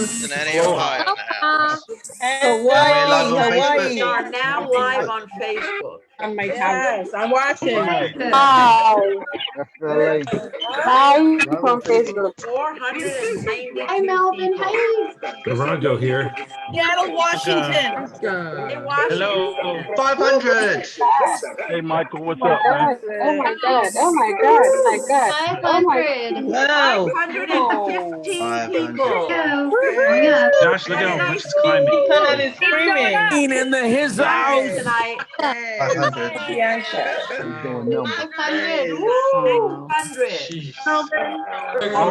Cincinnati, Ohio in the house. Hawaii, Hawaii. We are now live on Facebook. Yes, I'm watching. Hi. Hi from Facebook. 492 Hi, Melvin. people. Hi. Veronica here. Seattle, Washington. Hey, Washington. Hello. 500. Hey, Michael, what's Oh up, man? my God. Oh my God. Oh my God. Oh my God. 500. Whoa. 515 people. Go. Hurry up. Josh, look how much it's climbing. Ethan is screaming. In the his Started tonight. 500. He's doing numbers. 500. Oh. 600. Jeez. From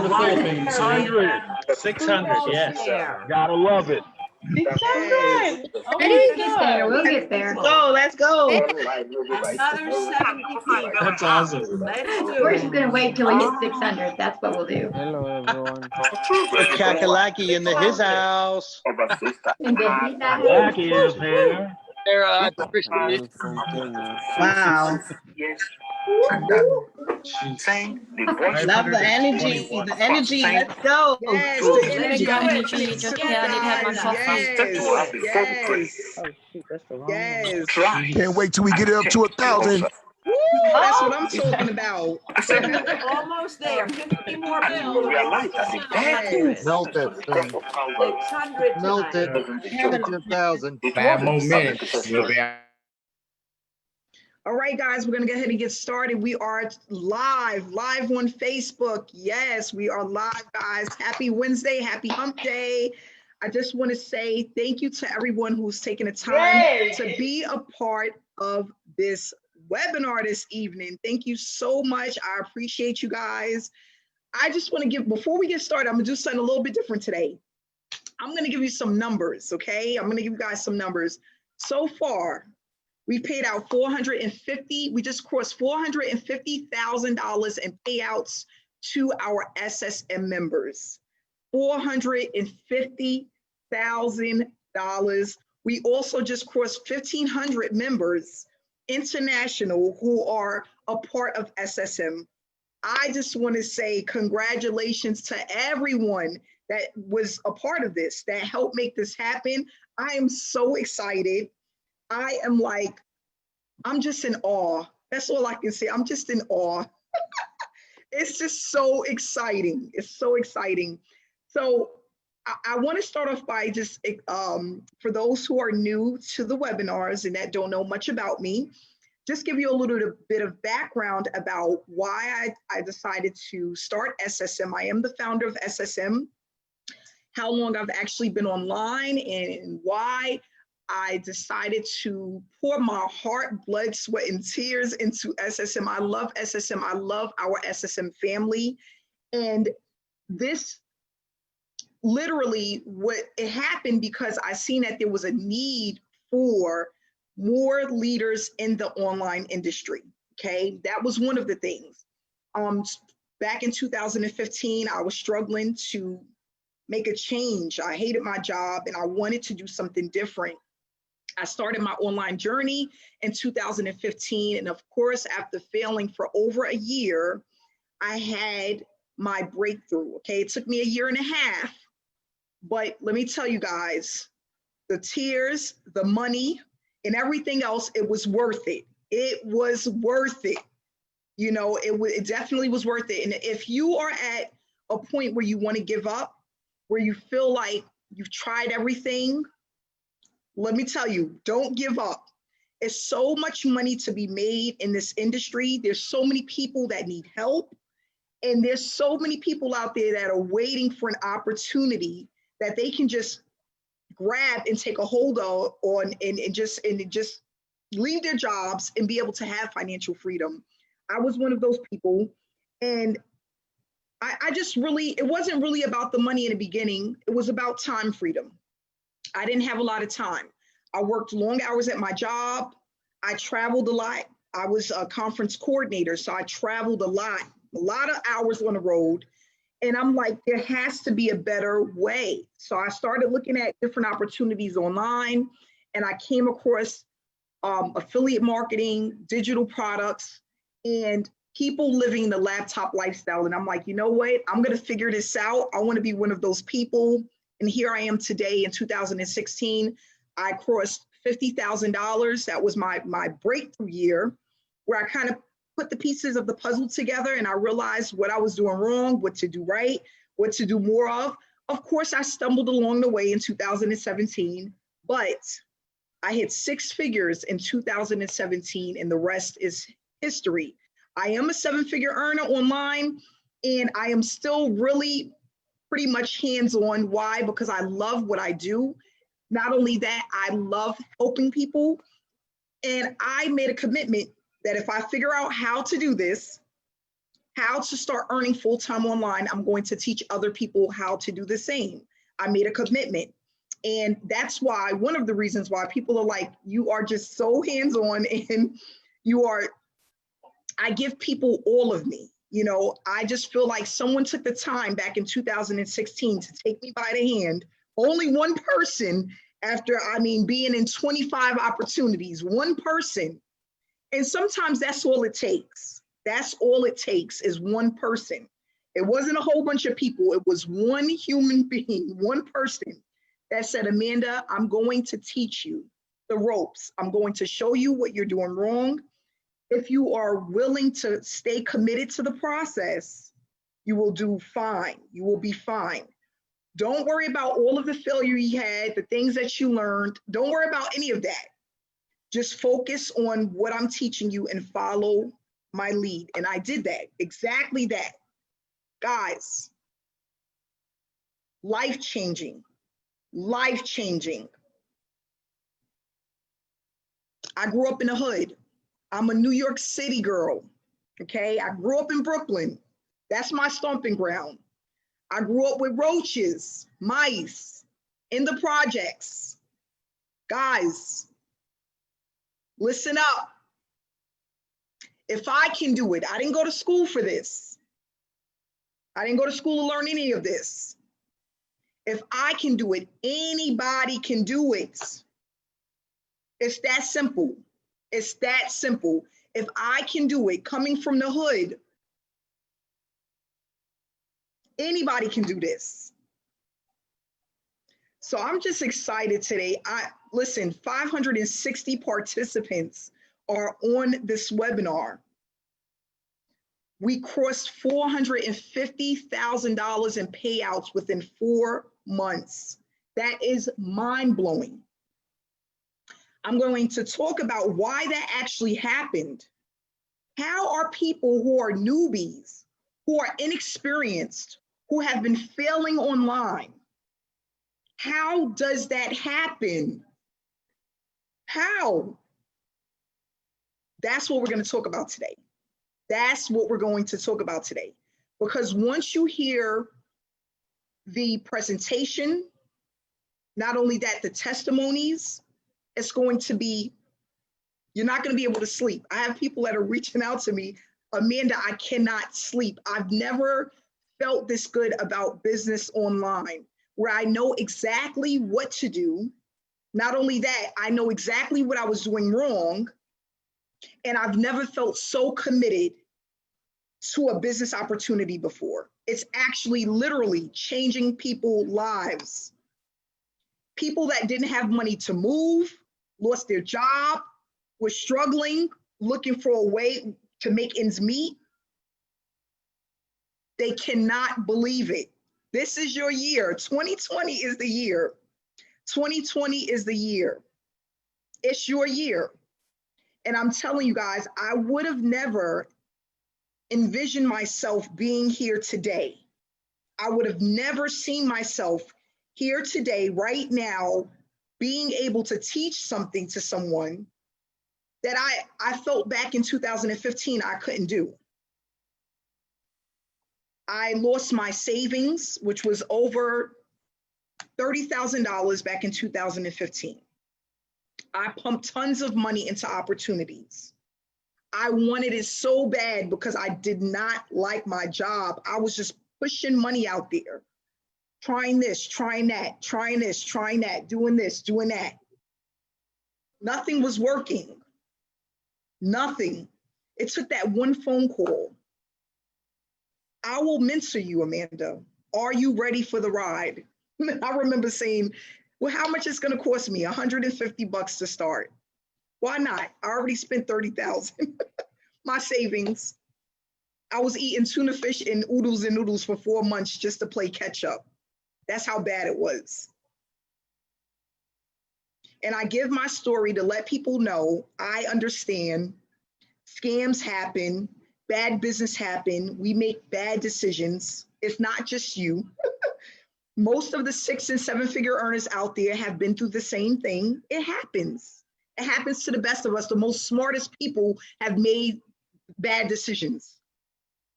the Philippines. 600. 600, yes. There. Gotta love it. 600. Oh Ready my to get there. God. We'll get there. Let's go. Another 70 people. That's awesome. Let's do We're it. just gonna wait till we hit 600. That's what we'll do. Hello, everyone. Kakalaki in the his house. And then beat that. Jackie is here. We'll continue. Wow. Love the energy. The energy. Let's go. Yes, the the energy. energy. Just yeah, I need to have my coffee. Yes. Can't wait till we get it up to 1,000. Woo, that's what I'm talking about. Almost there. 50 more people. Yes. Melt that thing. 600 Melt it. tonight. 10,000. 5 more minutes. We'll be out. All right, guys, we're going to go ahead and get started. We are live on Facebook. Yes, we are live, guys. Happy Wednesday. Happy hump day. I just want to say thank you to everyone who's taken the time to be a part of this webinar this evening. Thank you so much. I appreciate you guys. I just want to give, before we get started, I'm going to do something a little bit different today. I'm going to give you some numbers, okay? I'm going to give you guys some numbers. So far, we paid out we just crossed $450,000 in payouts to our SSM members. $450,000. We also just crossed 1,500 members, international, who are a part of SSM. I just want to say congratulations to everyone that was a part of this, that helped make this happen. I am so excited. I'm just in awe. That's all I can say. I'm just in awe. It's just so exciting. It's so exciting. So I want to start off by just, for those who are new to the webinars and that don't know much about me, just give you a little bit of background about why I decided to start SSM. I am the founder of SSM, how long I've actually been online, and why I decided to pour my heart, blood, sweat, and tears into SSM. I love SSM. I love our SSM family. And this literally, it happened because I seen that there was a need for more leaders in the online industry, okay? That was one of the things. Back in 2015, I was struggling to make a change. I hated my job and I wanted to do something different. I started my online journey in 2015. And of course, after failing for over a year, I had my breakthrough, okay? It took me a year and a half, but let me tell you guys, the tears, the money, and everything else, it was worth it. It was worth it. You know, it definitely was worth it. And if you are at a point where you want to give up, where you feel like you've tried everything, let me tell you, don't give up. There's so much money to be made in this industry. There's so many people that need help. And there's so many people out there that are waiting for an opportunity that they can just grab and take a hold of and just leave their jobs and be able to have financial freedom. I was one of those people. And I just really, it wasn't really about the money in the beginning. It was about time freedom. I didn't have a lot of time. I worked long hours at my job. I traveled a lot. I was a conference coordinator, so I traveled a lot of hours on the road. And I'm like, there has to be a better way. So I started looking at different opportunities online, and I came across affiliate marketing, digital products, and people living the laptop lifestyle. And I'm like, you know what? I'm going to figure this out. I want to be one of those people. And here I am today in 2016. I crossed $50,000. That was my breakthrough year, where I kind of put the pieces of the puzzle together and I realized what I was doing wrong, what to do right, what to do more of. Of course, I stumbled along the way in 2017, but I hit 6 figures in 2017 and the rest is history. I am a 7-figure earner online and I am still really pretty much hands-on. Why? Because I love what I do. Not only that, I love helping people. And I made a commitment that if I figure out how to do this, how to start earning full-time online, I'm going to teach other people how to do the same. I made a commitment. And that's why, one of the reasons why people are like, you are just so hands-on and I give people all of me. You know, I just feel like someone took the time back in 2016 to take me by the hand. Only one person after, being in 25 opportunities, one person. And sometimes that's all it takes. That's all it takes is one person. It wasn't a whole bunch of people. It was one human being, one person that said, Amanda, I'm going to teach you the ropes. I'm going to show you what you're doing wrong. If you are willing to stay committed to the process, you will do fine. You will be fine. Don't worry about all of the failure you had, the things that you learned. Don't worry about any of that. Just focus on what I'm teaching you and follow my lead. And I did that, exactly that. Guys, life-changing, life-changing. I grew up in the hood. I'm a New York City girl, okay? I grew up in Brooklyn. That's my stomping ground. I grew up with roaches, mice, in the projects. Guys, listen up. If I can do it, I didn't go to school for this. I didn't go to school to learn any of this. If I can do it, anybody can do it. It's that simple. It's that simple. If I can do it, coming from the hood, anybody can do this. So I'm just excited today. Listen, 560 participants are on this webinar. We crossed $450,000 in payouts within 4 months. That is mind-blowing. I'm going to talk about why that actually happened. How are people who are newbies, who are inexperienced, who have been failing online, how does that happen? How? That's what we're going to talk about today. That's what we're going to talk about today. Because once you hear the presentation, not only that, the testimonies, it's going to be, you're not going to be able to sleep. I have people that are reaching out to me, Amanda, I cannot sleep. I've never felt this good about business online, where I know exactly what to do. Not only that, I know exactly what I was doing wrong. And I've never felt so committed to a business opportunity before. It's actually literally changing people's lives. People that didn't have money to move, lost their job, were struggling, looking for a way to make ends meet. They cannot believe it. This is your year. 2020 is the year. 2020 is the year. It's your year. And I'm telling you guys, I would have never envisioned myself being here today. I would have never seen myself here today, right now, being able to teach something to someone that I felt back in 2015 I couldn't do. I lost my savings, which was over $30,000 back in 2015. I pumped tons of money into opportunities. I wanted it so bad because I did not like my job. I was just pushing money out there, trying this, trying that, trying this, trying that, doing this, doing that. Nothing was working. Nothing. It took that one phone call. I will mentor you, Amanda. Are you ready for the ride? I remember saying, well, how much is going to cost me? $150 to start. Why not? I already spent 30,000. My savings. I was eating tuna fish and noodles for 4 months just to play catch up. That's how bad it was. And I give my story to let people know I understand scams happen, bad business happen. We make bad decisions. It's not just you. Most of the 6 and 7 figure earners out there have been through the same thing. It happens. It happens to the best of us. The most smartest people have made bad decisions.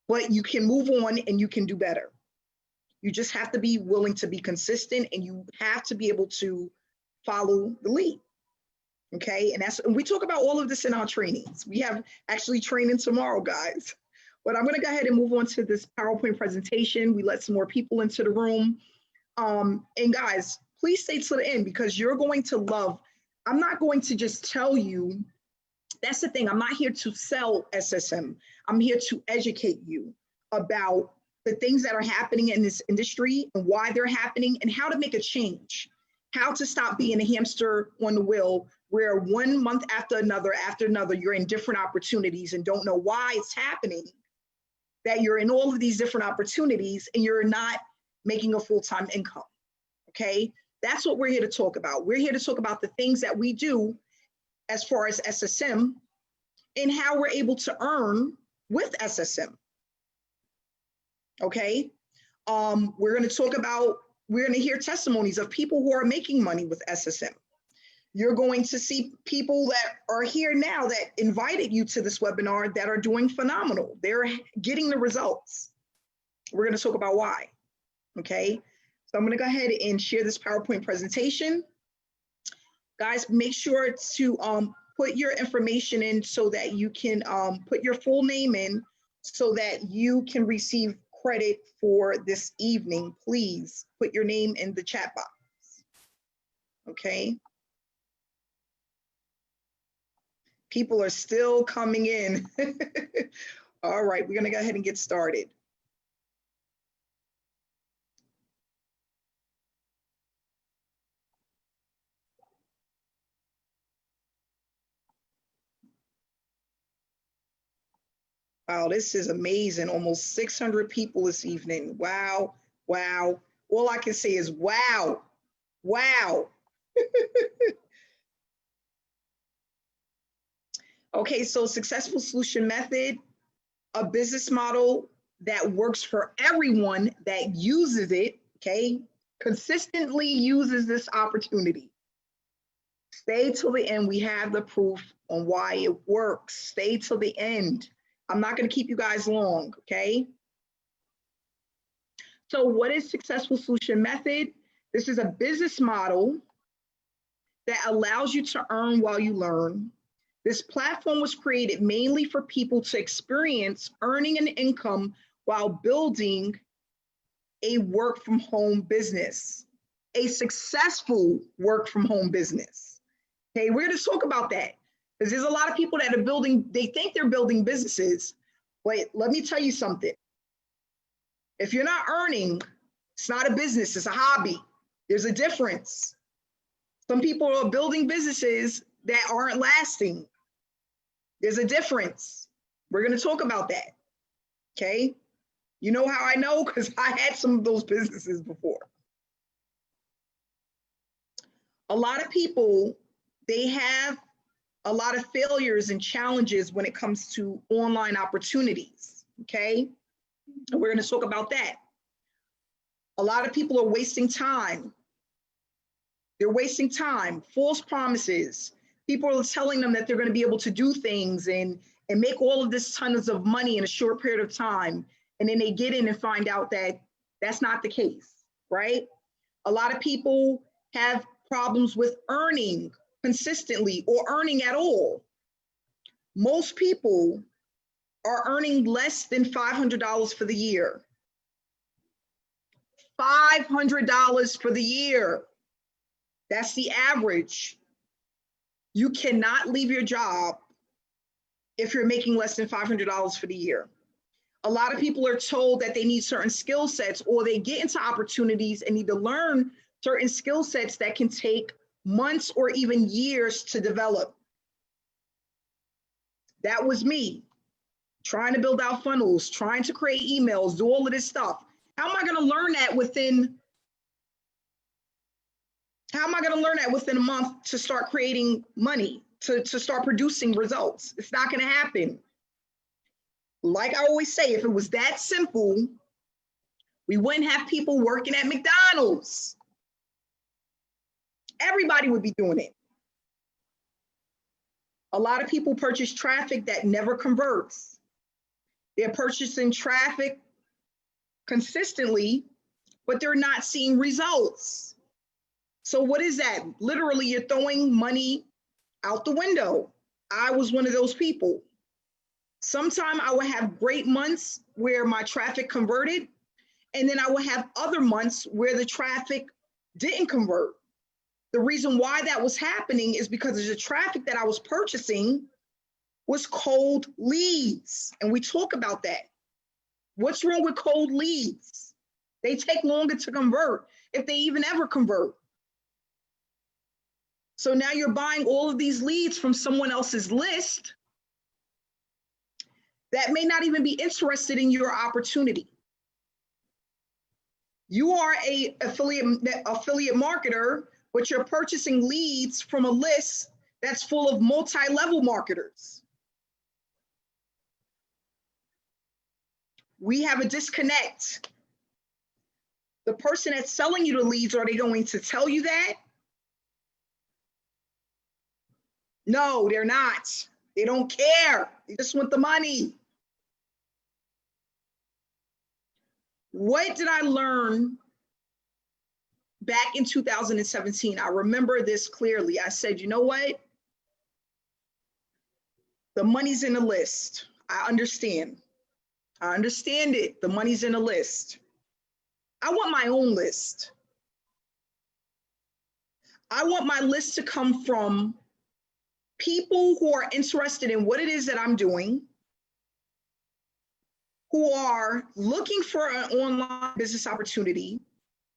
But you can move on and you can do better. You just have to be willing to be consistent, and you have to be able to follow the lead. Okay, and we talk about all of this in our trainings. We have actually training tomorrow, guys. But I'm going to go ahead and move on to this PowerPoint presentation. We let some more people into the room. And guys, please stay to the end, because you're going to love. I'm not going to just tell you. That's the thing. I'm not here to sell SSM. I'm here to educate you about the things that are happening in this industry and why they're happening and how to make a change, how to stop being a hamster on the wheel where 1 month after another, you're in different opportunities and don't know why it's happening, that you're in all of these different opportunities and you're not making a full-time income, okay? That's what we're here to talk about. We're here to talk about the things that we do as far as SSM and how we're able to earn with SSM, okay? We're going to hear testimonies of people who are making money with SSM. You're going to see people that are here now that invited you to this webinar that are doing phenomenal. They're getting the results. We're going to talk about why, okay? So I'm going to go ahead and share this PowerPoint presentation. Guys, make sure to put your information in so that you can put your full name in so that you can receive credit for this evening. Please put your name in the chat box, okay? People are still coming in. All right, we're gonna go ahead and get started. Wow, this is amazing. Almost 600 people this evening. Wow, wow. All I can say is wow, wow. Okay, so successful solution method, a business model that works for everyone that uses it, okay? Consistently uses this opportunity. Stay till the end. We have the proof on why it works. Stay till the end. I'm not going to keep you guys long, okay? So what is successful solution method? This is a business model that allows you to earn while you learn. This platform was created mainly for people to experience earning an income while building a work from home business, a successful work from home business. Okay, we're going to talk about that because there's a lot of people that are building, they think they're building businesses, but let me tell you something. If you're not earning, it's not a business, it's a hobby. There's a difference. Some people are building businesses that aren't lasting. There's a difference. We're going to talk about that, okay? You know how I know? Because I had some of those businesses before. A lot of people, they have a lot of failures and challenges when it comes to online opportunities, okay? And we're going to talk about that. A lot of people are wasting time. They're wasting time, false promises. People are telling them that they're going to be able to do things and make all of this tons of money in a short period of time. And then they get in and find out that that's not the case, right? A lot of people have problems with earning consistently or earning at all. Most people are earning less than $500 for the year. $500 for the year. That's the average. You cannot leave your job if you're making less than $500 for the year. A lot of people are told that they need certain skill sets, or they get into opportunities and need to learn certain skill sets that can take months or even years to develop. That was me, trying to build out funnels, trying to create emails, do all of this stuff. How am I going to learn that within a month to start creating money, to start producing results? It's not going to happen. Like I always say, if it was that simple, we wouldn't have people working at McDonald's. Everybody would be doing it. A lot of people purchase traffic that never converts. They're purchasing traffic consistently, but they're not seeing results. So what is that? Literally, you're throwing money out the window. I was one of those people. Sometime I would have great months where my traffic converted, and then I would have other months where the traffic didn't convert. The reason why that was happening is because the traffic that I was purchasing was cold leads. And we talk about that. What's wrong with cold leads? They take longer to convert, if they even ever convert. So now you're buying all of these leads from someone else's list that may not even be interested in your opportunity. You are an affiliate marketer, but you're purchasing leads from a list that's full of multi-level marketers. We have a disconnect. The person that's selling you the leads, are they going to tell you that? No, they're not. They don't care. They just want the money. What did I learn back in 2017? I remember this clearly. I said, you know what? The money's in the list. I understand. I understand it. The money's in the list. I want my own list. I want my list to come from people who are interested in what it is that I'm doing, who are looking for an online business opportunity,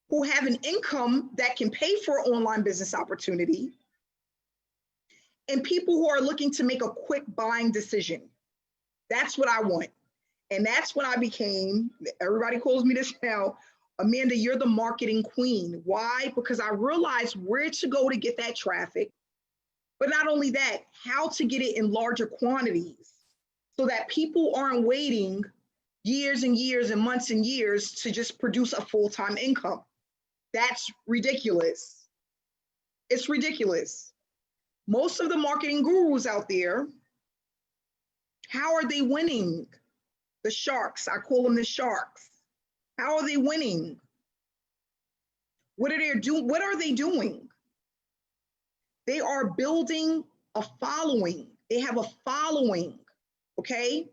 who have an income that can pay for an online business opportunity, and people who are looking to make a quick buying decision. That's what I want. And that's when I became, everybody calls me this now, Amanda, you're the marketing queen. Why? Because I realized where to go to get that traffic, but not only that, how to get it in larger quantities so that people aren't waiting years and years and months and years to just produce a full-time income. That's ridiculous. It's ridiculous. Most of the marketing gurus out there, how are they winning? The sharks, I call them the sharks. How are they winning? What are they doing? They are building a following. They have a following, okay?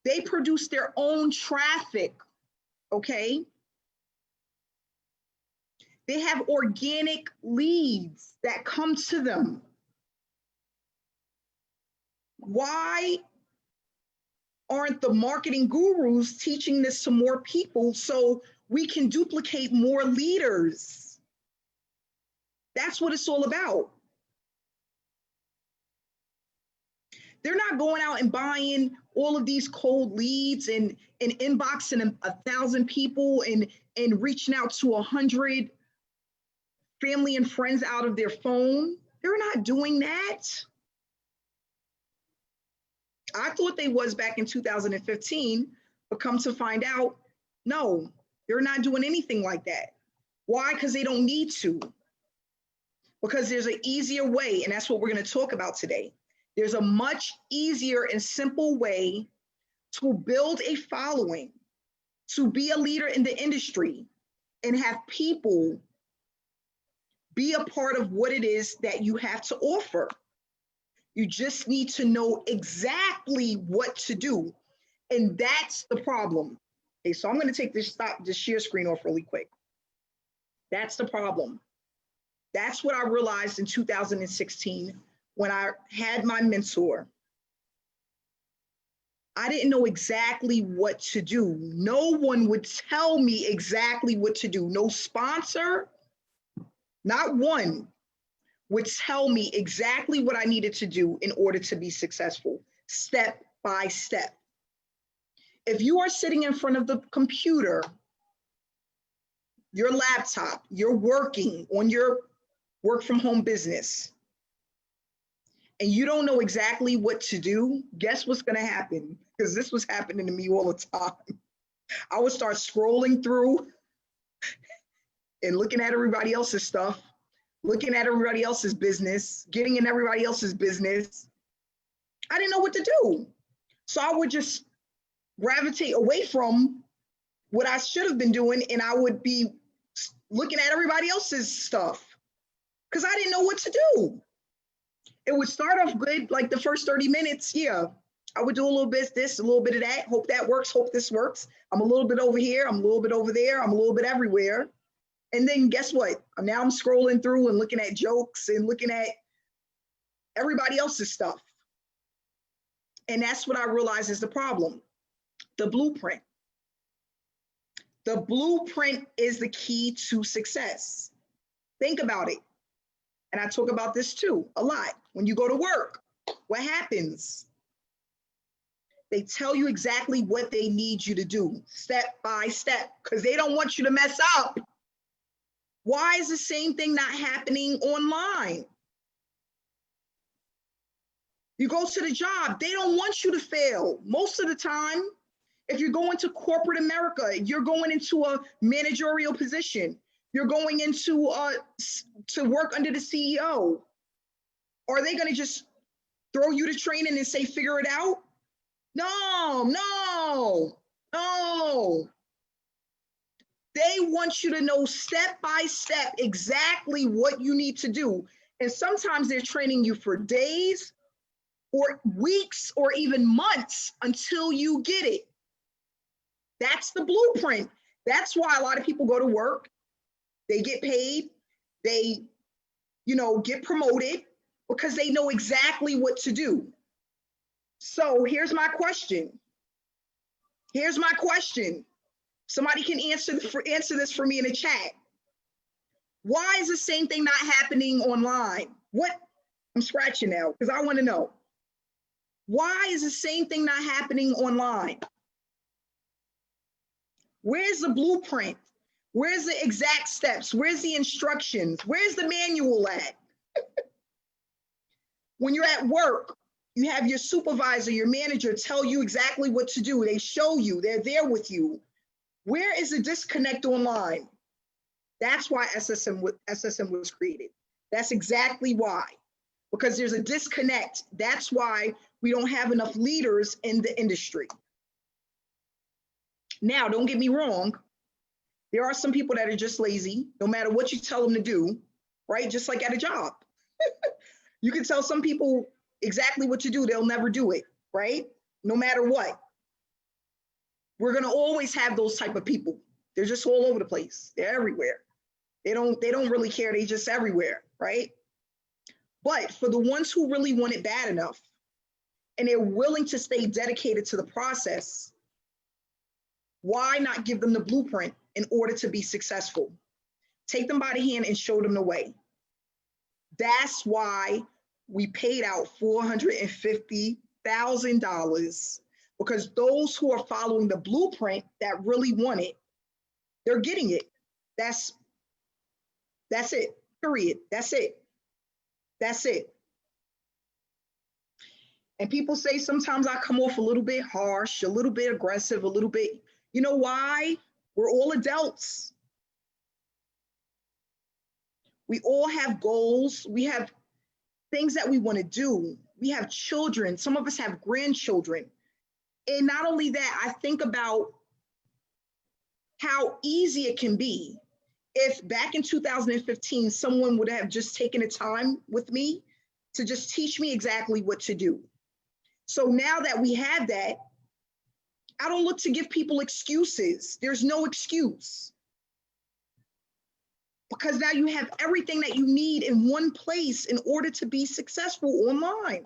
They produce their own traffic, okay? They have organic leads that come to them. Why aren't the marketing gurus teaching this to more people so we can duplicate more leaders? That's what it's all about. They're not going out and buying all of these cold leads and inboxing 1,000 people and reaching out to 100 family and friends out of their phone. They're not doing that. I thought they was back in 2015, but come to find out, no, they're not doing anything like that. Why? Because they don't need to. Because there's an easier way, and that's what we're going to talk about today. There's a much easier and simple way to build a following, to be a leader in the industry, and have people be a part of what it is that you have to offer. You just need to know exactly what to do. And that's the problem. Okay, so I'm going to take this share screen off really quick. That's the problem. That's what I realized in 2016 when I had my mentor. I didn't know exactly what to do. No one would tell me exactly what to do. No sponsor, not one, would tell me exactly what I needed to do in order to be successful, step by step. If you are sitting in front of the computer, your laptop, you're working on your work from home business, and you don't know exactly what to do, guess what's going to happen? Because this was happening to me all the time. I would start scrolling through and looking at everybody else's stuff, looking at everybody else's business, getting in everybody else's business. I didn't know what to do. So I would just gravitate away from what I should have been doing, and I would be looking at everybody else's stuff because I didn't know what to do. It would start off good, like the first 30 minutes, yeah. I would do a little bit of this, a little bit of that, hope that works, hope this works. I'm a little bit over here, I'm a little bit over there, I'm a little bit everywhere. And then guess what? Now I'm scrolling through and looking at jokes and looking at everybody else's stuff. And that's what I realized is the problem, the blueprint. The blueprint is the key to success. Think about it. And I talk about this too a lot. When you go to work, what happens? They tell you exactly what they need you to do, step by step, because they don't want you to mess up. Why is the same thing not happening online? You go to the job, they don't want you to fail. Most of the time, if you're going to corporate America, you're going into a managerial position. You're going into to work under the CEO. Are they going to just throw you to training and say, figure it out? No, no, no. They want you to know step by step exactly what you need to do. And sometimes they're training you for days or weeks or even months until you get it. That's the blueprint. That's why a lot of people go to work. They get paid. They, get promoted because they know exactly what to do. So here's my question. Here's my question. Somebody can answer this for me in the chat. Why is the same thing not happening online? What? I'm scratching now because I want to know. Why is the same thing not happening online? Where's the blueprint? Where's the exact steps? Where's the instructions? Where's the manual at? When you're at work, you have your supervisor, your manager tell you exactly what to do. They show you, they're there with you. Where is the disconnect online? That's why SSM was created. That's exactly why, because there's a disconnect. That's why we don't have enough leaders in the industry. Now, don't get me wrong. There are some people that are just lazy, no matter what you tell them to do, right? Just like at a job. You can tell some people exactly what to do, they'll never do it, right? No matter what. We're gonna always have those type of people. They're just all over the place. They're everywhere. They don't really care, they just everywhere, right? But for the ones who really want it bad enough, and they're willing to stay dedicated to the process, why not give them the blueprint in order to be successful? Take them by the hand and show them the way. That's why we paid out $450,000, because those who are following the blueprint that really want it, they're getting it. That's it, period. That's it. That's it. And people say sometimes I come off a little bit harsh, a little bit aggressive, a little bit, you know why? We're all adults. We all have goals. We have things that we want to do. We have children. Some of us have grandchildren. And not only that, I think about how easy it can be if back in 2015, someone would have just taken the time with me to just teach me exactly what to do. So now that we have that, I don't look to give people excuses. There's no excuse. Because now you have everything that you need in one place in order to be successful online.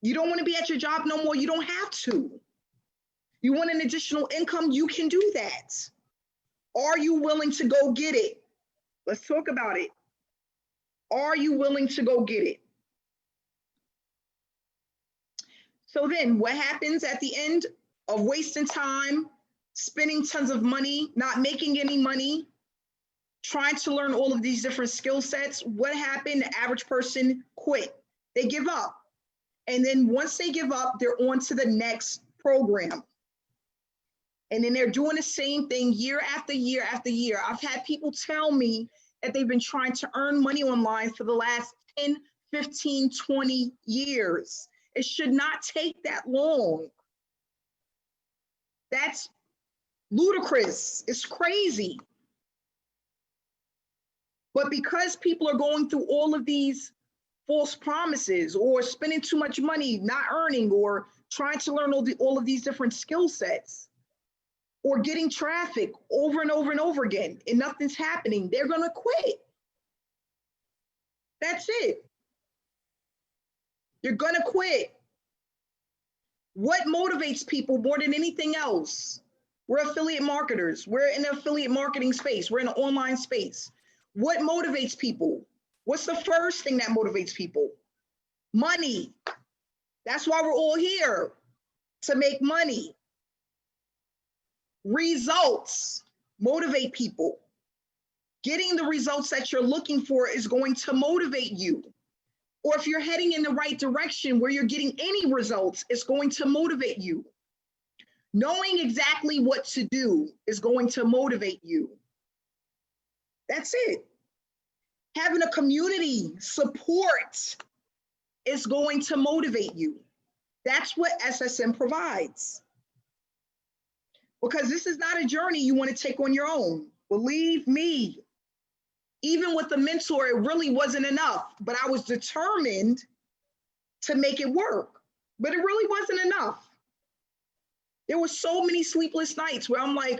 You don't want to be at your job no more, you don't have to. You want an additional income, you can do that. Are you willing to go get it? Let's talk about it. Are you willing to go get it? So then what happens at the end of wasting time, spending tons of money, not making any money, trying to learn all of these different skill sets? What happened? The average person quit. They give up. And then once they give up, they're on to the next program. And then they're doing the same thing year after year after year. I've had people tell me that they've been trying to earn money online for the last 10, 15, 20 years. It should not take that long. That's ludicrous. It's crazy. But because people are going through all of these false promises or spending too much money, not earning, or trying to learn all of these different skill sets, or getting traffic over and over and over again, and nothing's happening, they're gonna quit. That's it. You're gonna quit. What motivates people more than anything else? We're affiliate marketers. We're in the affiliate marketing space. We're in the online space. What motivates people? What's the first thing that motivates people? Money. That's why we're all here, to make money. Results motivate people. Getting the results that you're looking for is going to motivate you. Or if you're heading in the right direction where you're getting any results, it's going to motivate you. Knowing exactly what to do is going to motivate you. That's it. Having a community support is going to motivate you. That's what SSM provides. Because this is not a journey you want to take on your own. Believe me, even with the mentor, it really wasn't enough, but I was determined to make it work, but it really wasn't enough. There were so many sleepless nights where I'm like,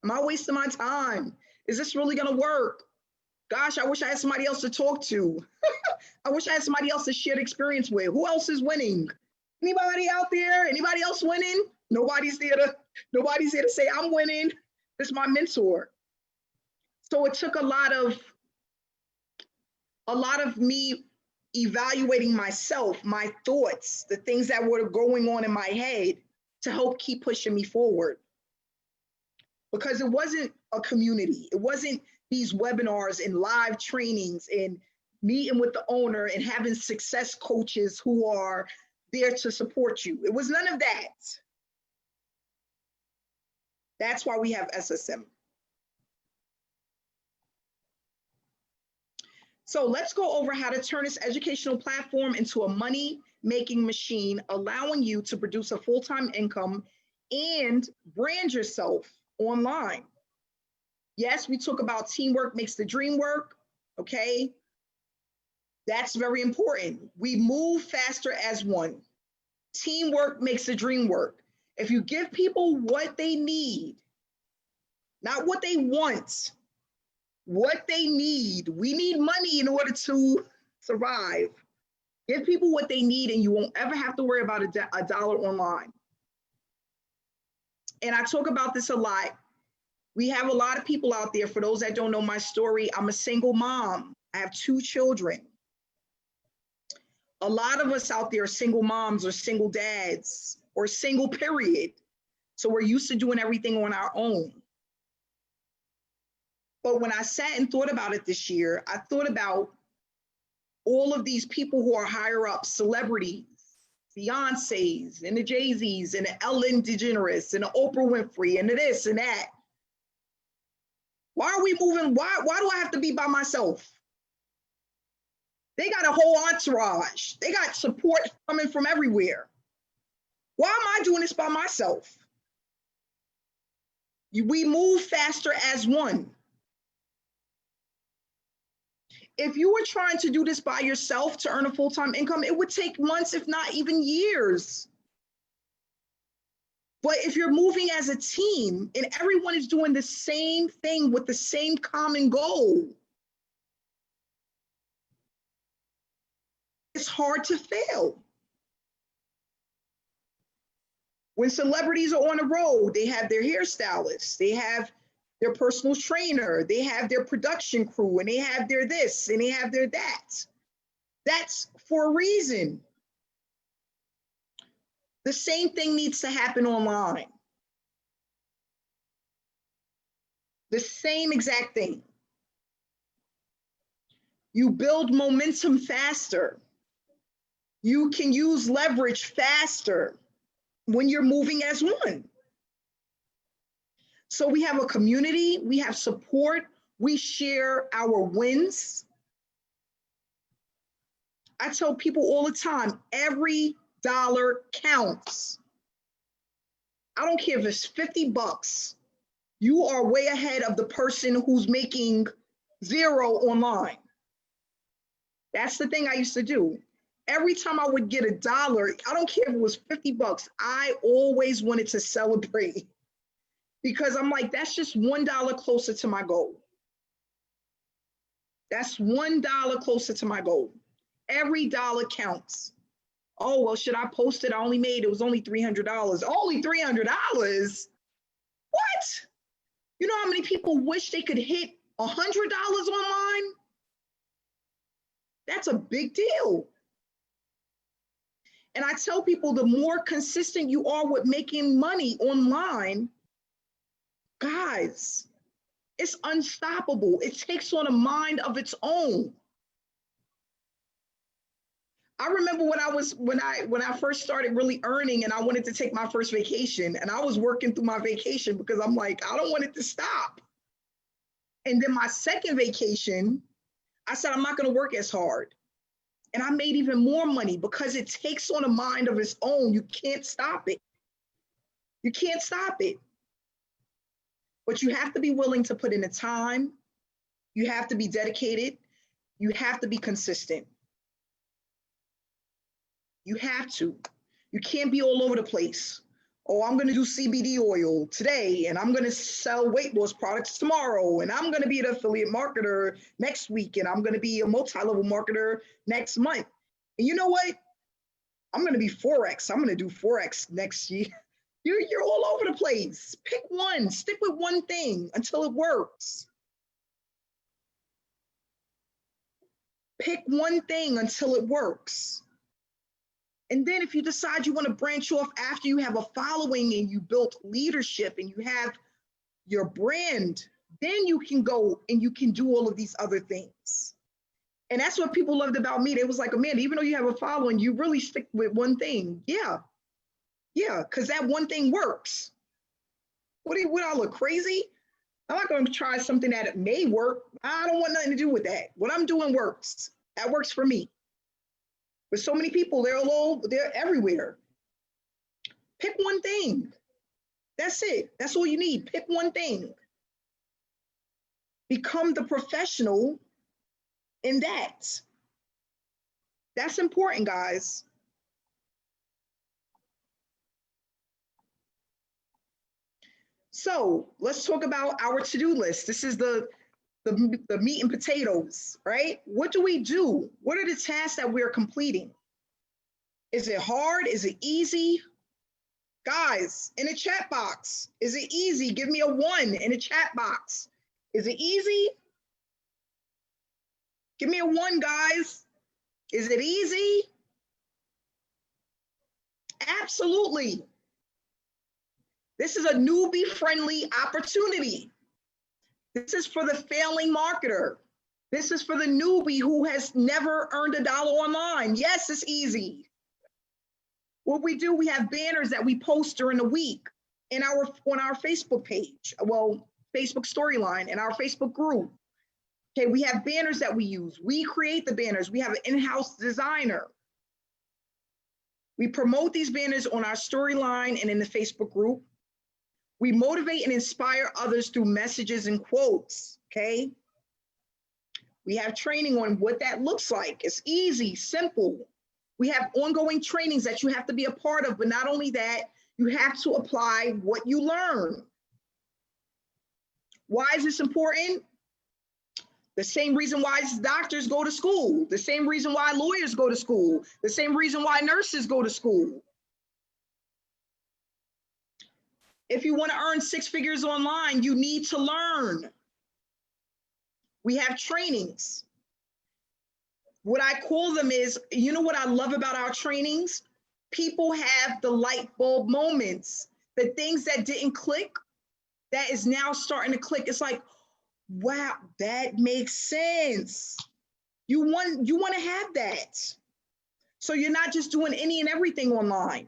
am I wasting my time? Is this really gonna work? Gosh, I wish I had somebody else to talk to. I wish I had somebody else to share the experience with. Who else is winning? Anybody out there? Anybody else winning? Nobody's there to say I'm winning. This is my mentor. So it took a lot of me evaluating myself, my thoughts, the things that were going on in my head to help keep pushing me forward. Because it wasn't a community. It wasn't these webinars and live trainings and meeting with the owner and having success coaches who are there to support you. It was none of that. That's why we have SSM. So let's go over how to turn this educational platform into a money-making machine, allowing you to produce a full-time income and brand yourself online. Yes, we talk about teamwork makes the dream work, okay? That's very important. We move faster as one. Teamwork makes the dream work. If you give people what they need, not what they want, what they need. We need money in order to survive. Give people what they need and you won't ever have to worry about a dollar online. And I talk about this a lot. We have a lot of people out there, for those that don't know my story, I'm a single mom. I have 2 children. A lot of us out there are single moms or single dads or single period. So we're used to doing everything on our own. But when I sat and thought about it this year, I thought about all of these people who are higher up, celebrities, Beyoncé's and the Jay-Z's and the Ellen DeGeneres and the Oprah Winfrey and the this and that. Why are we moving? Why do I have to be by myself? They got a whole entourage. They got support coming from everywhere. Why am I doing this by myself? We move faster as one. If you were trying to do this by yourself to earn a full-time income, it would take months, if not even years. But if you're moving as a team and everyone is doing the same thing with the same common goal, it's hard to fail. When celebrities are on the road, they have their hairstylists, they have their personal trainer, they have their production crew, and they have their this, and they have their that. That's for a reason. The same thing needs to happen online. The same exact thing. You build momentum faster. You can use leverage faster when you're moving as one. So we have a community, we have support, we share our wins. I tell people all the time, every dollar counts. I don't care if it's 50 bucks. You are way ahead of the person who's making 0 online. That's the thing I used to do. Every time I would get $1, I don't care if it was 50 bucks, I always wanted to celebrate because I'm like, that's just $1 closer to my goal. That's $1 closer to my goal. Every dollar counts. Oh, well, should I post it? It was only $300. Only $300? What? You know how many people wish they could hit $100 online? That's a big deal. And I tell people the more consistent you are with making money online, guys, it's unstoppable. It takes on a mind of its own. I remember when I first started really earning and I wanted to take my first vacation and I was working through my vacation because I'm like, I don't want it to stop. And then my second vacation, I said, I'm not going to work as hard. And I made even more money because it takes on a mind of its own. You can't stop it. You can't stop it. But you have to be willing to put in the time. You have to be dedicated. You have to be consistent. You have to. You can't be all over the place. Oh, I'm going to do CBD oil today, and I'm going to sell weight loss products tomorrow, and I'm going to be an affiliate marketer next week, and I'm going to be a multi-level marketer next month. And you know what? I'm going to be Forex. I'm going to do Forex next year. You're all over the place. Pick one. Stick with one thing until it works. Pick one thing until it works. And then if you decide you want to branch off after you have a following and you built leadership and you have your brand, then you can go and you can do all of these other things. And that's what people loved about me. They was like, Amanda, even though you have a following, you really stick with one thing. Yeah, because that one thing works. Would I look crazy? I'm not going to try something that may work. I don't want nothing to do with that. What I'm doing works. That works for me. But so many people, they're everywhere. Pick one thing. That's it. That's all you need. Pick one thing. Become the professional in that. That's important, guys. So let's talk about our to-do list. This is the meat and potatoes, right? What do we do? What are the tasks that we're completing? Is it hard? Is it easy? Guys, in the chat box, is it easy? Give me a 1 in the chat box. Is it easy? Give me a 1, guys. Is it easy? Absolutely. This is a newbie-friendly opportunity. This is for the failing marketer. This is for the newbie who has never earned $1 online. Yes, it's easy. What we do, we have banners that we post during the week on our Facebook page, well, Facebook storyline, and our Facebook group. Okay, we have banners that we use. We create the banners. We have an in-house designer. We promote these banners on our storyline and in the Facebook group. We motivate and inspire others through messages and quotes, okay? We have training on what that looks like. It's easy, simple. We have ongoing trainings that you have to be a part of, but not only that, you have to apply what you learn. Why is this important? The same reason why doctors go to school, the same reason why lawyers go to school, the same reason why nurses go to school. If you want to earn 6 figures online, you need to learn. We have trainings. What I call them is, you know what I love about our trainings? People have the light bulb moments, the things that didn't click, that is now starting to click. It's like, wow, that makes sense. You want to have that. So you're not just doing any and everything online.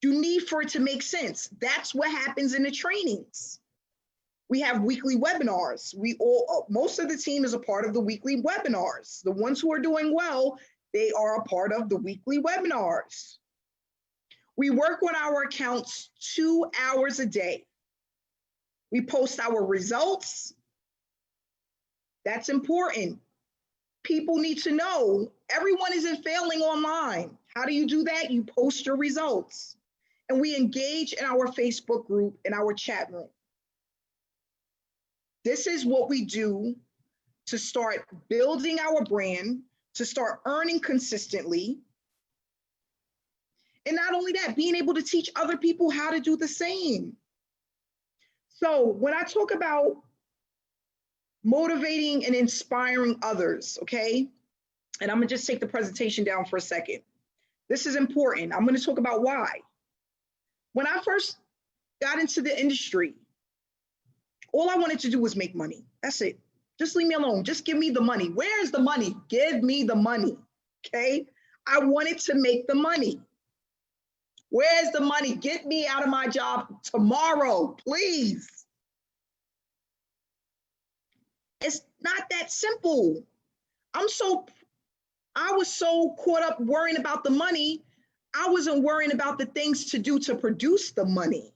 You need for it to make sense. That's what happens in the trainings. We have weekly webinars. Most of the team is a part of the weekly webinars. The ones who are doing well, they are a part of the weekly webinars. We work on our accounts 2 hours a day. We post our results. That's important. People need to know everyone isn't failing online. How do you do that? You post your results. And we engage in our Facebook group, in our chat room. This is what we do to start building our brand, to start earning consistently. And not only that, being able to teach other people how to do the same. So when I talk about motivating and inspiring others, okay? And I'm gonna just take the presentation down for a second. This is important. I'm gonna talk about why. When I first got into the industry, all I wanted to do was make money. That's it. Just leave me alone. Just give me the money. Where's the money? Give me the money, okay? I wanted to make the money. Where's the money? Get me out of my job tomorrow, please. It's not that simple. I was so caught up worrying about the money, I wasn't worrying about the things to do to produce the money.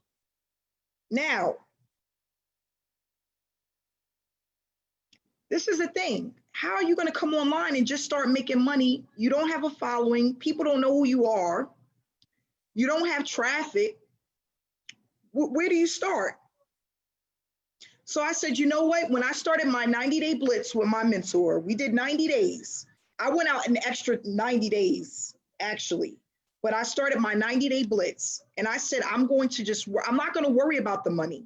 Now, this is the thing. How are you going to come online and just start making money? You don't have a following. People don't know who you are. You don't have traffic. Where do you start? So I said, you know what? When I started my 90-day blitz with my mentor, we did 90 days. I went out an extra 90 days, actually. But I started my 90-day blitz. And I said, I'm not going to worry about the money.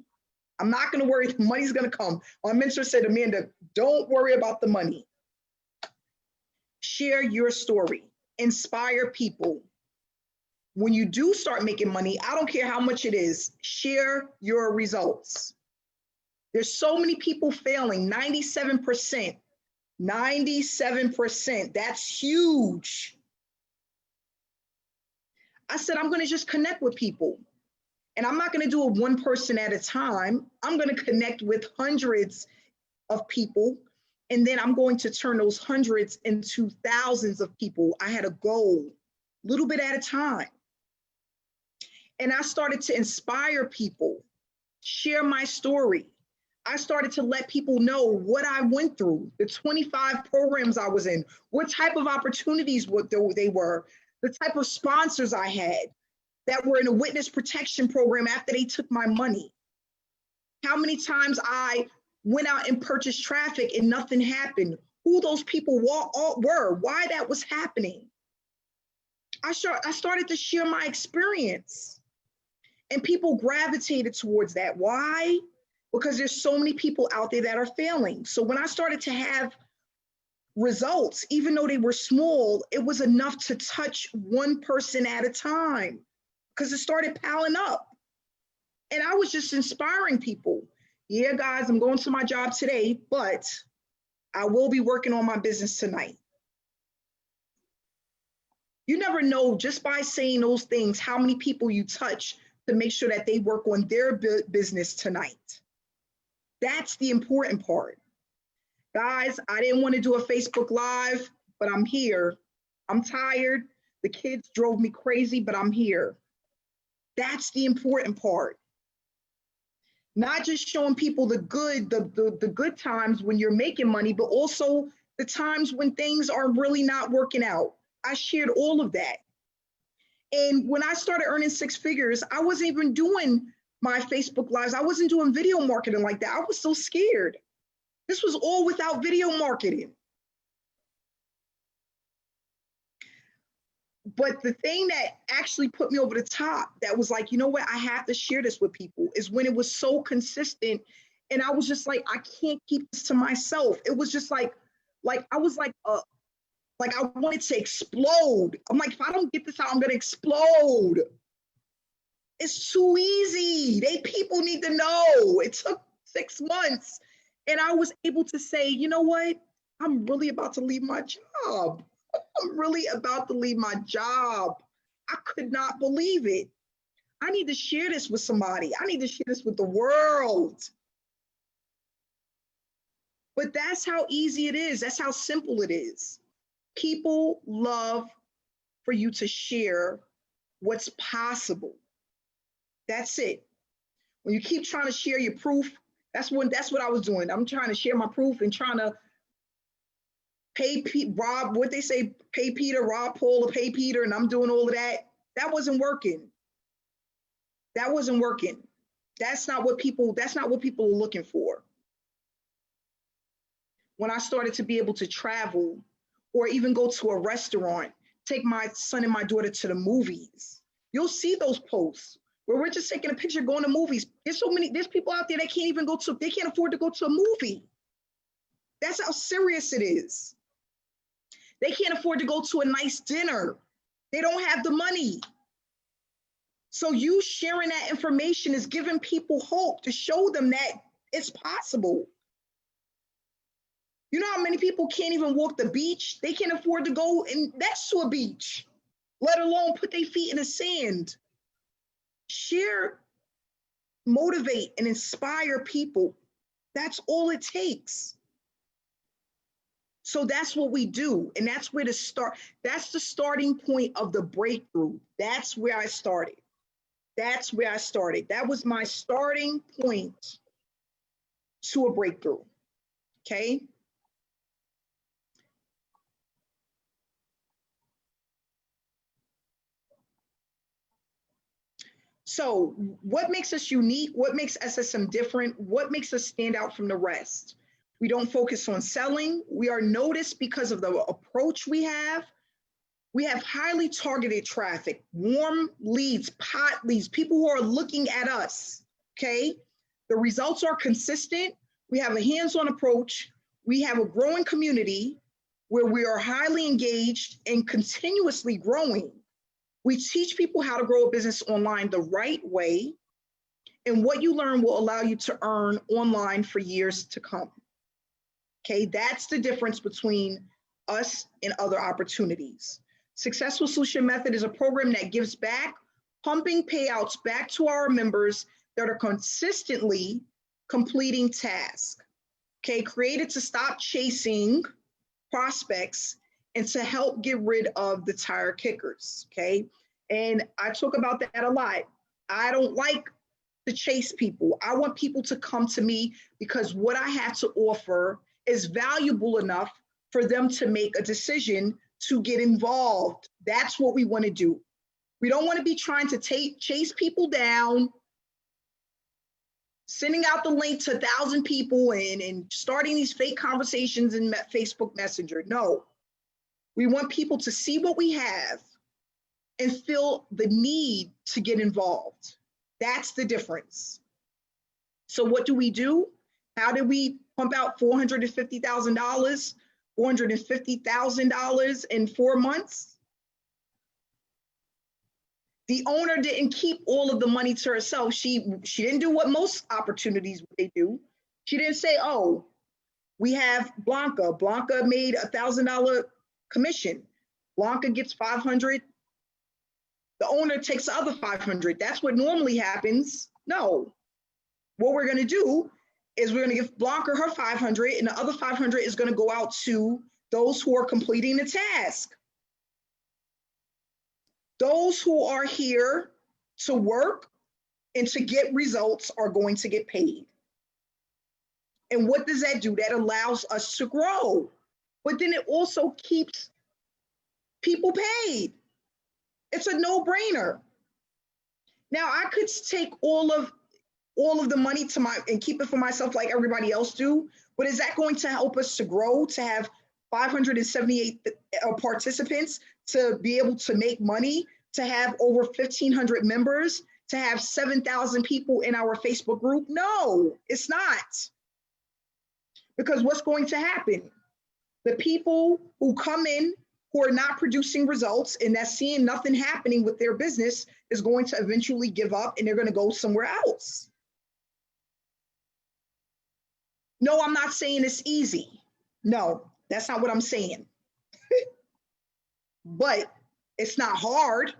I'm not going to worry. The money's going to come. My mentor said, Amanda, don't worry about the money. Share your story. Inspire people. When you do start making money, I don't care how much it is, share your results. There's so many people failing, 97%. 97%, that's huge. I said, I'm going to just connect with people. And I'm not going to do it one person at a time. I'm going to connect with hundreds of people. And then I'm going to turn those hundreds into thousands of people. I had a goal, a little bit at a time. And I started to inspire people, share my story. I started to let people know what I went through, the 25 programs I was in, what type of opportunities they were, the type of sponsors I had that were in a witness protection program after they took my money. How many times I went out and purchased traffic and nothing happened, who those people were, why that was happening. I started to share my experience. And people gravitated towards that. Why? Because there's so many people out there that are failing. So when I started to have results, even though they were small, it was enough to touch one person at a time because it started piling up. And I was just inspiring people. Yeah, guys, I'm going to my job today, but I will be working on my business tonight. You never know just by saying those things, how many people you touch to make sure that they work on their business tonight. That's the important part. Guys, I didn't want to do a Facebook Live, but I'm here. I'm tired. The kids drove me crazy, but I'm here. That's the important part. Not just showing people the good times when you're making money, but also the times when things are really not working out. I shared all of that. And when I started earning 6 figures, I wasn't even doing my Facebook Lives. I wasn't doing video marketing like that. I was so scared. This was all without video marketing. But the thing that actually put me over the top, that was like, you know what, I have to share this with people, is when it was so consistent. And I was just like, I can't keep this to myself. It was just like I was like I wanted to explode. I'm like, if I don't get this out, I'm gonna explode. It's too easy. People need to know. It took 6 months. And I was able to say, you know what? I'm really about to leave my job. I'm really about to leave my job. I could not believe it. I need to share this with somebody. I need to share this with the world. But that's how easy it is. That's how simple it is. People love for you to share what's possible. That's it. When you keep trying to share your proof, that's what I was doing. I'm trying to share my proof and trying to rob, what they say, pay Peter, rob Paul, or pay Peter, and I'm doing all of that. That wasn't working. That wasn't working. That's not what people are looking for. When I started to be able to travel or even go to a restaurant, take my son and my daughter to the movies, you'll see those posts where we're just taking a picture, going to movies. There's people out there that they can't afford to go to a movie. That's how serious it is. They can't afford to go to a nice dinner. They don't have the money. So you sharing that information is giving people hope, to show them that it's possible. You know how many people can't even walk the beach? They can't afford to go next to a beach, let alone put their feet in the sand. Share, motivate, and inspire people. That's all it takes. So that's what we do. And that's where that's the starting point of the breakthrough. That's where I started. That was my starting point to a breakthrough. Okay. So what makes us unique? What makes SSM different? What makes us stand out from the rest? We don't focus on selling. We are noticed because of the approach we have. We have highly targeted traffic, warm leads, pot leads, people who are looking at us, okay? The results are consistent. We have a hands-on approach. We have a growing community where we are highly engaged and continuously growing. We teach people how to grow a business online the right way, and what you learn will allow you to earn online for years to come. Okay, that's the difference between us and other opportunities. Successful Solution Method is a program that gives back, pumping payouts back to our members that are consistently completing tasks. Okay, created to stop chasing prospects and to help get rid of the tire kickers, okay? And I talk about that a lot. I don't like to chase people. I want people to come to me because what I have to offer is valuable enough for them to make a decision to get involved. That's what we want to do. We don't want to be trying to chase people down, sending out the link to 1,000 people and starting these fake conversations in Facebook Messenger. No, we want people to see what we have and feel the need to get involved. That's the difference. So what do? How did we pump out $450,000, $450,000 in 4 months? The owner didn't keep all of the money to herself. She didn't do what most opportunities they do. She didn't say, oh, we have Blanca. Blanca made $1,000 commission. Blanca gets 500. The owner takes the other 500. That's what normally happens. No. What we're going to do is we're going to give Blanca her 500, and the other 500 is going to go out to those who are completing the task. Those who are here to work and to get results are going to get paid. And what does that do? That allows us to grow. But then it also keeps people paid. It's a no-brainer. Now I could take all of the money and keep it for myself like everybody else do, but is that going to help us to grow, to have 578 participants to be able to make money, to have over 1,500 members, to have 7,000 people in our Facebook group? No, it's not. Because what's going to happen? The people who come in who are not producing results and that's seeing nothing happening with their business is going to eventually give up and they're going to go somewhere else. No, I'm not saying it's easy. No, that's not what I'm saying. But it's not hard.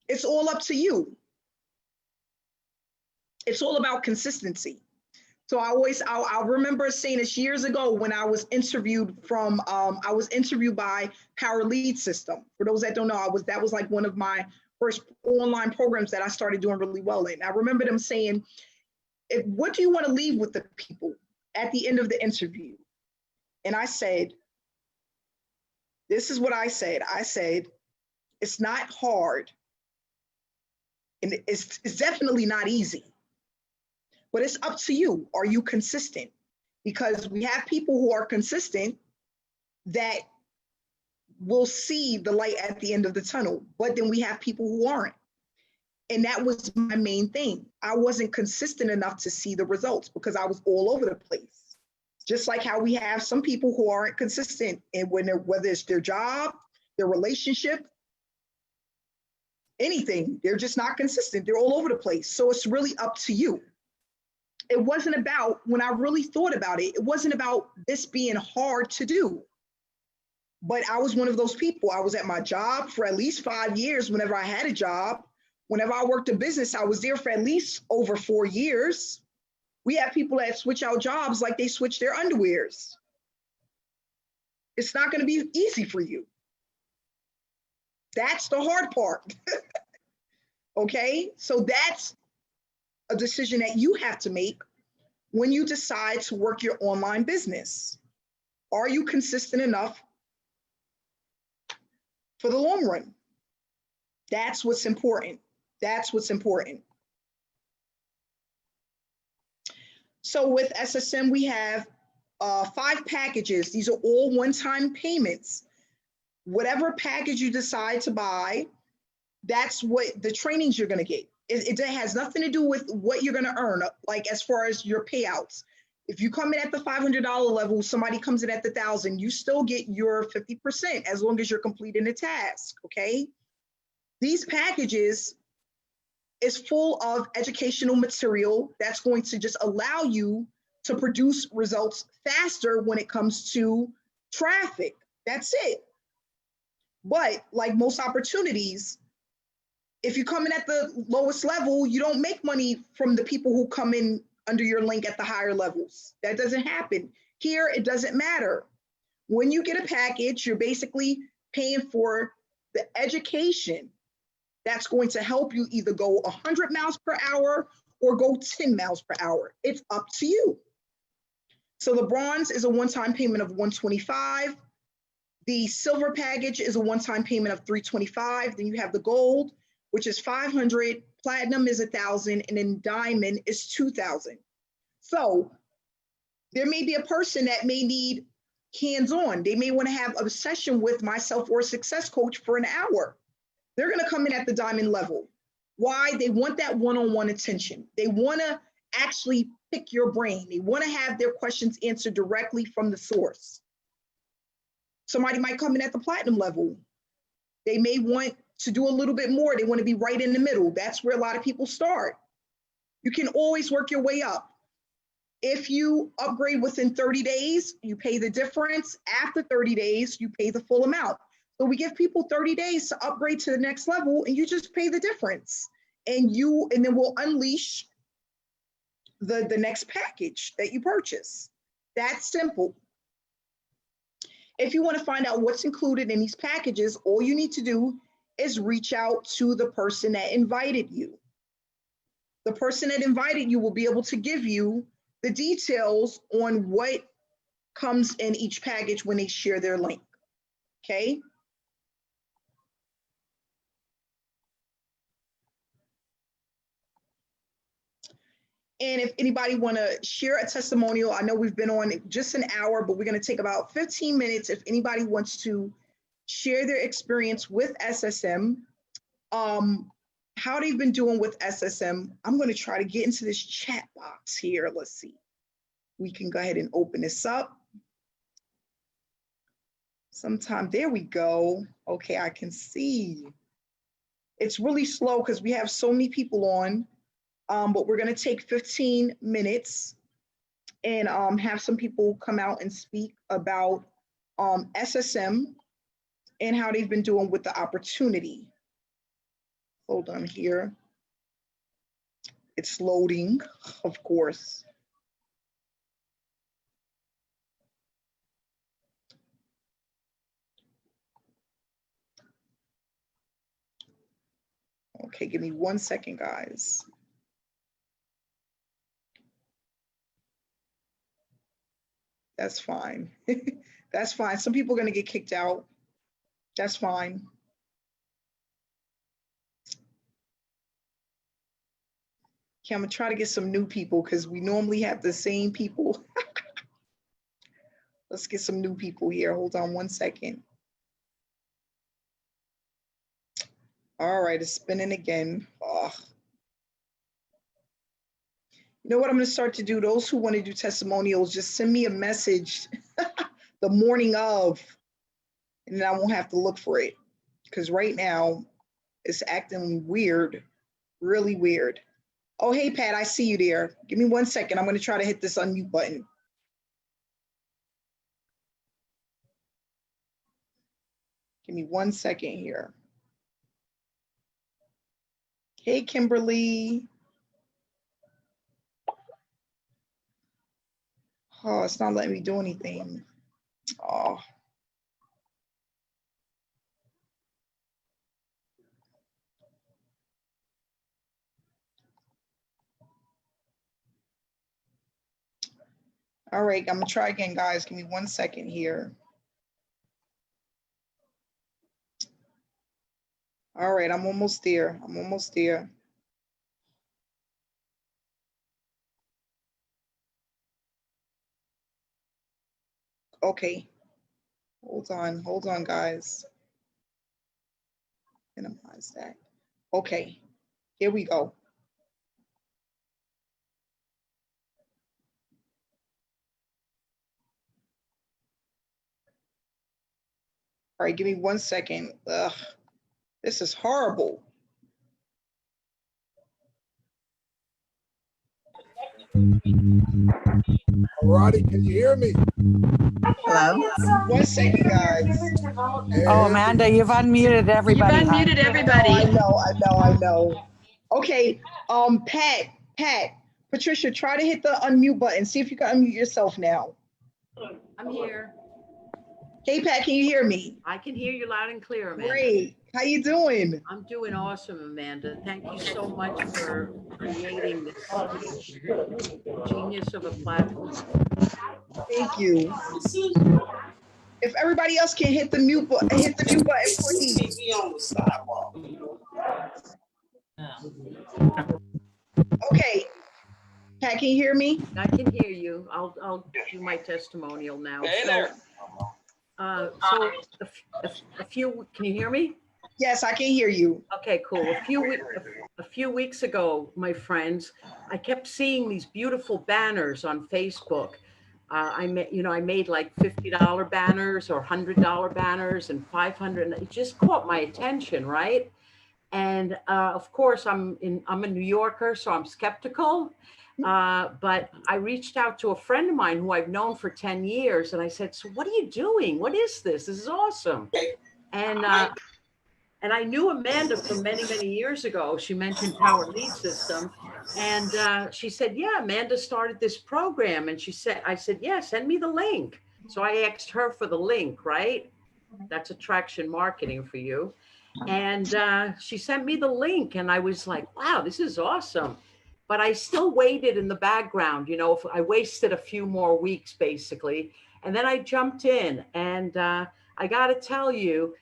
It's all up to you. It's all about consistency. So I remember saying this years ago when I was interviewed by Power Lead System. For those that don't know, that was like one of my first online programs that I started doing really well in. I remember them saying, what do you want to leave with the people at the end of the interview? And I said, this is what I said. I said, it's not hard. And it's definitely not easy. But it's up to you. Are you consistent? Because we have people who are consistent that will see the light at the end of the tunnel, but then we have people who aren't. And that was my main thing. I wasn't consistent enough to see the results because I was all over the place. Just like how we have some people who aren't consistent, and whether it's their job, their relationship, anything, they're just not consistent. They're all over the place. So it's really up to you. It wasn't about, when I really thought about it, it wasn't about this being hard to do. But I was one of those people. I was at my job for at least 5 years whenever I had a job. Whenever I worked a business, I was there for at least over 4 years. We have people that switch out jobs like they switch their underwears. It's not going to be easy for you. That's the hard part. Okay, so that's a decision that you have to make when you decide to work your online business. Are you consistent enough for the long run? That's what's important. That's what's important. So with SSM, we have 5 packages. These are all one-time payments. Whatever package you decide to buy, that's what the trainings you're going to get. It has nothing to do with what you're going to earn, like as far as your payouts. If you come in at the $500 level, somebody comes in at the $1,000, you still get your 50% as long as you're completing the task, okay? These packages is full of educational material that's going to just allow you to produce results faster when it comes to traffic. That's it. But like most opportunities, if you come in at the lowest level, you don't make money from the people who come in under your link at the higher levels. That doesn't happen. Here, it doesn't matter. When you get a package, you're basically paying for the education that's going to help you either go 100 miles per hour or go 10 miles per hour. It's up to you. So the bronze is a one-time payment of $125. The silver package is a one-time payment of $325. Then you have the gold, which is $500, platinum is $1,000, and then diamond is $2,000. So there may be a person that may need hands-on. They may want to have a session with myself or a success coach for an hour. They're going to come in at the diamond level. Why? They want that one-on-one attention. They want to actually pick your brain. They want to have their questions answered directly from the source. Somebody might come in at the platinum level. They may want to do a little bit more. They want to be right in the middle. That's where a lot of people start. You can always work your way up. If you upgrade within 30 days, you pay the difference. After 30 days, you pay the full amount. So we give people 30 days to upgrade to the next level, and you just pay the difference. And then we'll unleash the next package that you purchase. That's simple. If you want to find out what's included in these packages, all you need to do is reach out to the person that invited you. The person that invited you will be able to give you the details on what comes in each package when they share their link, okay? And if anybody want to share a testimonial, I know we've been on just an hour, but we're going to take about 15 minutes. If anybody wants to share their experience with SSM, how they've been doing with SSM. I'm going to try to get into this chat box here. Let's see. We can go ahead and open this up. Sometime, there we go. Okay, I can see. It's really slow because we have so many people on, but we're going to take 15 minutes and have some people come out and speak about SSM and how they've been doing with the opportunity. Hold on here. It's loading, of course. Okay, give me 1 second, guys. That's fine. That's fine. Some people are going to get kicked out. That's fine. Okay, I'm going to try to get some new people because we normally have the same people. Let's get some new people here. Hold on 1 second. All right, it's spinning again. Oh. You know what I'm going to start to do? Those who want to do testimonials, just send me a message the morning of, and then I won't have to look for it. Because right now, it's acting weird, really weird. Oh, hey, Pat, I see you there. Give me 1 second. I'm going to try to hit this unmute button. Give me 1 second here. Hey, Kimberly. Oh, it's not letting me do anything. Oh. All right, I'm gonna try again, guys. Give me 1 second here. All right, I'm almost there. I'm almost there. Okay. Hold on, guys. Minimize that. Okay, here we go. All right, give me 1 second. Ugh, this is horrible. Roddy, can you hear me? Hello? 1 second, guys. Oh, Amanda, you've unmuted everybody. You've unmuted everybody. I know. Okay, Pat, Patricia, try to hit the unmute button. See if you can unmute yourself now. I'm here. Hey, Pat, can you hear me? I can hear you loud and clear, Amanda. Great. How you doing? I'm doing awesome, Amanda. Thank you so much for creating this genius of a platform. Thank you. If everybody else can hit the mute button, please. Okay. Pat, can you hear me? I can hear you. I'll do my testimonial now. So a few, can you hear me? Yes, I can hear you. Okay, cool. A few weeks ago, my friends, I kept seeing these beautiful banners on Facebook. I made like $50 banners or $100 banners and 500. It just caught my attention, right? And of course, I'm a New Yorker, so I'm skeptical. But I reached out to a friend of mine who I've known for 10 years. And I said, so what are you doing? What is this? This is awesome. And I knew Amanda from many, many years ago. She mentioned Power Lead System. And she said, yeah, Amanda started this program. And I said, yeah, send me the link. So I asked her for the link, right? That's attraction marketing for you. And she sent me the link and I was like, wow, this is awesome. But I still waited in the background, if I wasted a few more weeks basically. And then I jumped in and I got to tell you,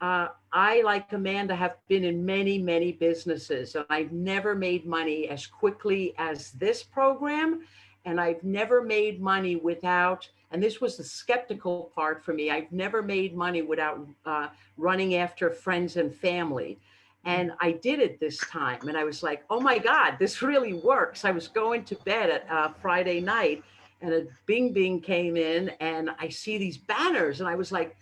I, like Amanda, have been in many, many businesses, and I've never made money as quickly as this program. And I've never made money without, and this was the skeptical part for me, I've never made money without running after friends and family. And I did it this time. And I was like, oh my God, this really works. I was going to bed at Friday night, and a bing bing came in, and I see these banners, and I was like,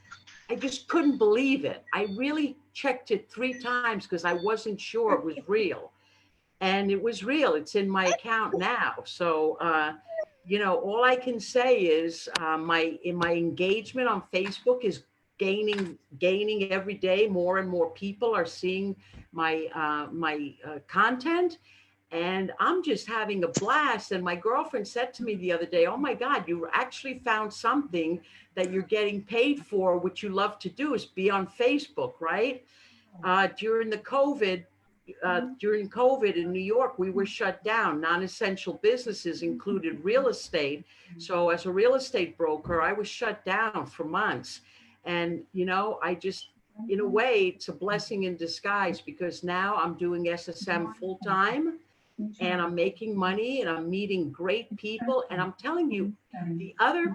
I just couldn't believe it. I really checked it 3 times because I wasn't sure it was real. And it was real. It's in my account now. So, you know, all I can say is my engagement on Facebook is gaining every day. More and more people are seeing my content. And I'm just having a blast. And my girlfriend said to me the other day, oh my God, you actually found something that you're getting paid for, which you love to do is be on Facebook, right? During COVID in New York, we were shut down. Non-essential businesses included real estate. So as a real estate broker, I was shut down for months. And, you know, I just, in a way, it's a blessing in disguise because now I'm doing SSM full time. And I'm making money and I'm meeting great people. And I'm telling you, the other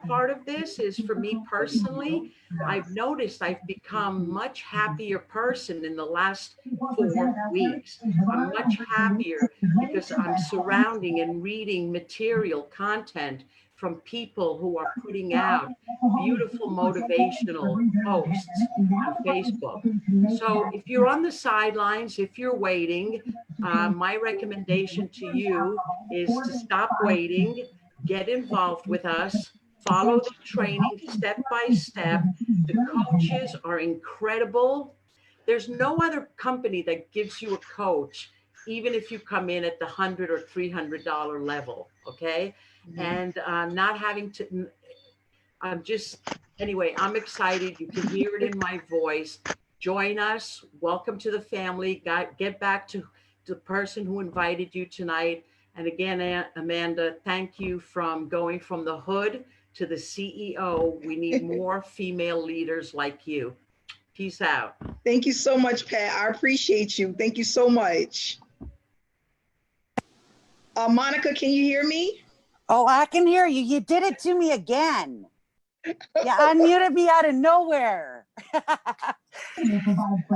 part of this is for me personally, I've noticed I've become much happier person in the last 4 weeks. I'm much happier because I'm surrounding and reading material content from people who are putting out beautiful motivational posts on Facebook. So if you're on the sidelines, if you're waiting, my recommendation to you is to stop waiting, get involved with us, follow the training step by step. The coaches are incredible. There's no other company that gives you a coach, even if you come in at the $100 or $300 level, okay? And not having to, anyway, I'm excited. You can hear it in my voice. Join us. Welcome to the family. Get back to the person who invited you tonight. And again, Amanda, thank you from going from the hood to the CEO. We need more female leaders like you. Peace out. Thank you so much, Pat. I appreciate you. Thank you so much. Monica, can you hear me? Oh, I can hear you. You did it to me again. You unmuted me out of nowhere.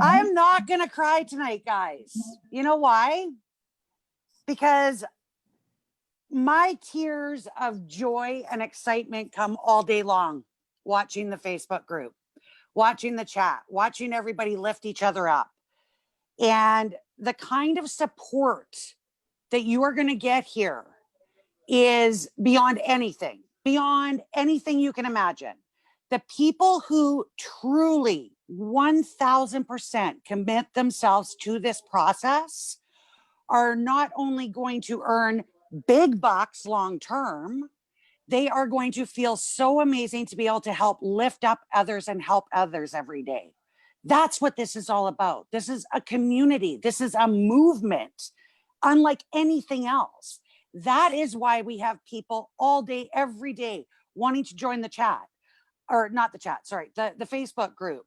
I'm not going to cry tonight, guys. You know why? Because my tears of joy and excitement come all day long watching the Facebook group, watching the chat, watching everybody lift each other up. And the kind of support that you are going to get here is beyond anything you can imagine. The people who truly 1000% commit themselves to this process are not only going to earn big bucks long term, they are going to feel so amazing to be able to help lift up others and help others every day. That's what this is all about. This is a community. This is a movement, unlike anything else. That is why we have people all day, every day, wanting to join the chat, or not the chat, sorry, the Facebook group.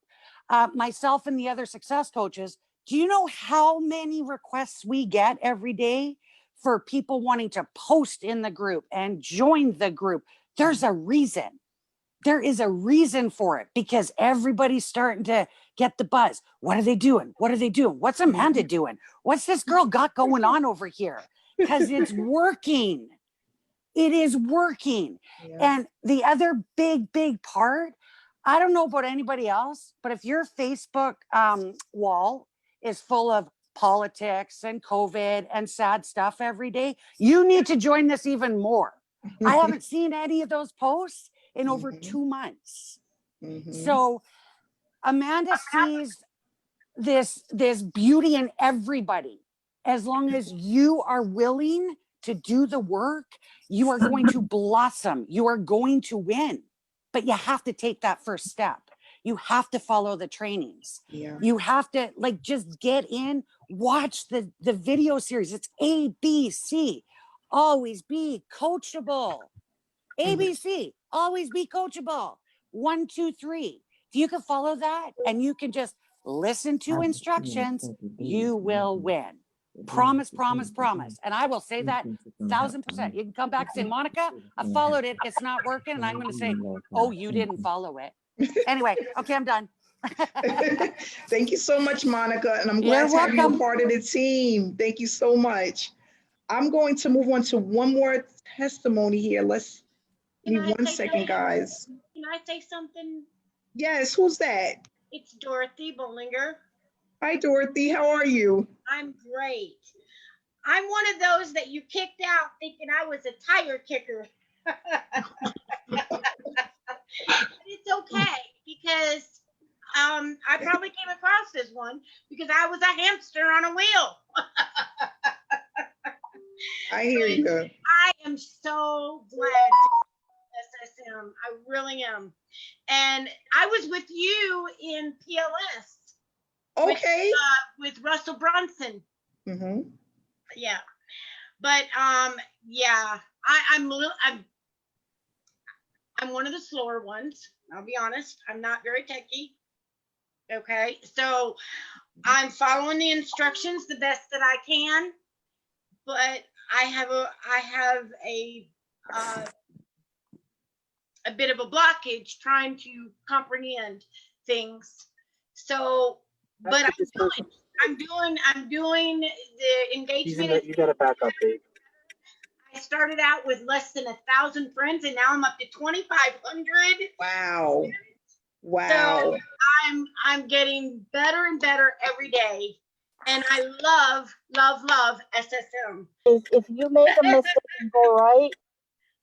Myself and the other success coaches, do you know how many requests we get every day for people wanting to post in the group and join the group? There's a reason. There is a reason for it because everybody's starting to get the buzz. What are they doing? What are they doing? What's Amanda doing? What's this girl got going on over here? Because it's working. It is working. Yeah. And the other big part, I don't know about anybody else, but if your Facebook wall is full of politics and COVID and sad stuff every day, you need to join this even more. I haven't seen any of those posts in over 2 months. So Amanda sees this beauty in everybody. As long as you are willing to do the work, you are going to blossom. You are going to win. But you have to take that first step. You have to follow the trainings. Yeah. You have to just get in, watch the video series. It's ABC. Always be coachable. ABC, always be coachable. 1, 2, 3. If you can follow that and you can just listen to instructions, you will win. Promise, promise, promise. And I will say that 1000%. You can come back and say, Monica, I followed it. It's not working. And I'm going to say, oh, you didn't follow it. Anyway, okay, I'm done. Thank you so much, Monica. And I'm You're glad to have you a welcome. part of the team. Thank you so much. I'm going to move on to one more testimony here. Give me 1 second, guys. Can I say something? Yes, who's that? It's Dorothy Bolinger. Hi, Dorothy. How are you? I'm great. I'm one of those that you kicked out thinking I was a tire kicker. It's okay because I probably came across this one because I was a hamster on a wheel. I hear you. I am so glad to SSM. I really am. And I was with you in PLS. Okay. With Russell Brunson. Mm-hmm. Yeah. But yeah, I'm one of the slower ones. I'll be honest. I'm not very techy. Okay. So I'm following the instructions the best that I can, but I have a bit of a blockage trying to comprehend things. So, but I'm doing the engagement. You got to back up, Dave. I started out with less than 1,000 friends, and now I'm up to 2,500. Wow. Wow. So I'm getting better and better every day, and I love SSM. If you make a mistake and go right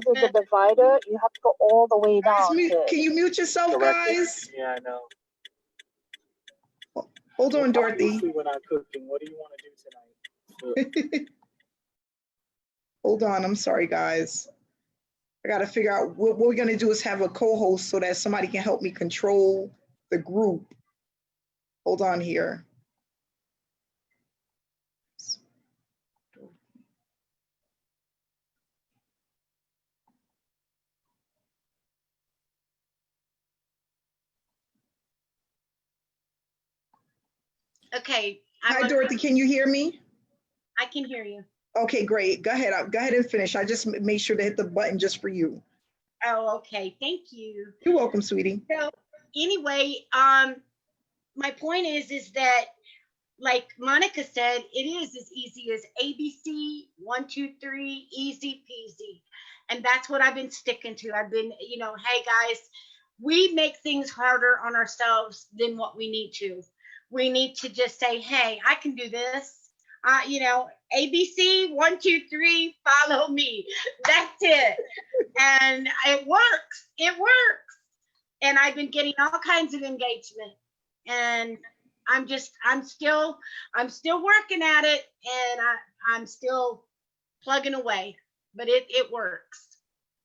to the divider, you have to go all the way down. Can you mute yourself, guys? Yeah, I know. Hold on, Dorothy. When I'm cooking, what do you want to do tonight? Hold on. I'm sorry, guys. I got to figure out what we're going to do is have a co-host so that somebody can help me control the group. Hold on here. Okay. Hi, Dorothy. Can you hear me? I can hear you. Okay, great. Go ahead. Go ahead and finish. I just made sure to hit the button just for you. Oh, okay. Thank you. You're welcome, sweetie. So anyway, my point is that, like Monica said, it is as easy as ABC, 1, 2, 3, easy peasy. And that's what I've been sticking to. I've been, hey guys, we make things harder on ourselves than what we need to. We need to just say, hey, I can do this. ABC, 1, 2, 3, follow me. That's it. And it works. It works. And I've been getting all kinds of engagement. And I'm still working at it, and I'm still plugging away, but it works.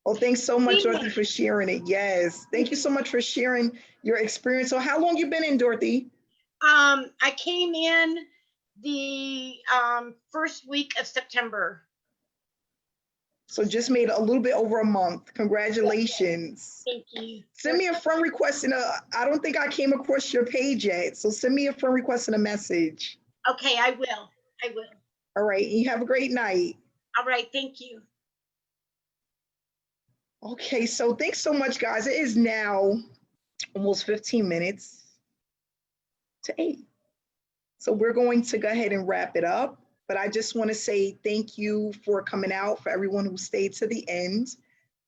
Oh, thanks so much, Dorothy, for sharing it. Yes. Thank you so much for sharing your experience. So how long you been in, Dorothy? I came in the first week of September. So just made a little bit over a month. Congratulations. Thank you. Send me a friend request I don't think I came across your page yet. So send me a friend request and a message. Okay, I will. All right. You have a great night. All right. Thank you. Okay. So thanks so much, guys. It is now almost 15 minutes to 8. So we're going to go ahead and wrap it up. But I just want to say thank you for coming out, for everyone who stayed to the end.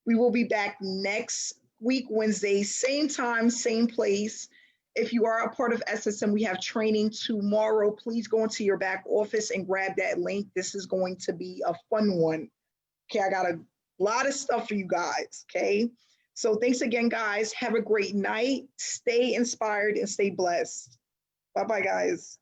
We will be back next week, Wednesday, same time, same place. If you are a part of SSM, we have training tomorrow. Please go into your back office and grab that link. This is going to be a fun one. Okay, I got a lot of stuff for you guys, okay? So thanks again, guys. Have a great night. Stay inspired and stay blessed. Bye-bye, guys.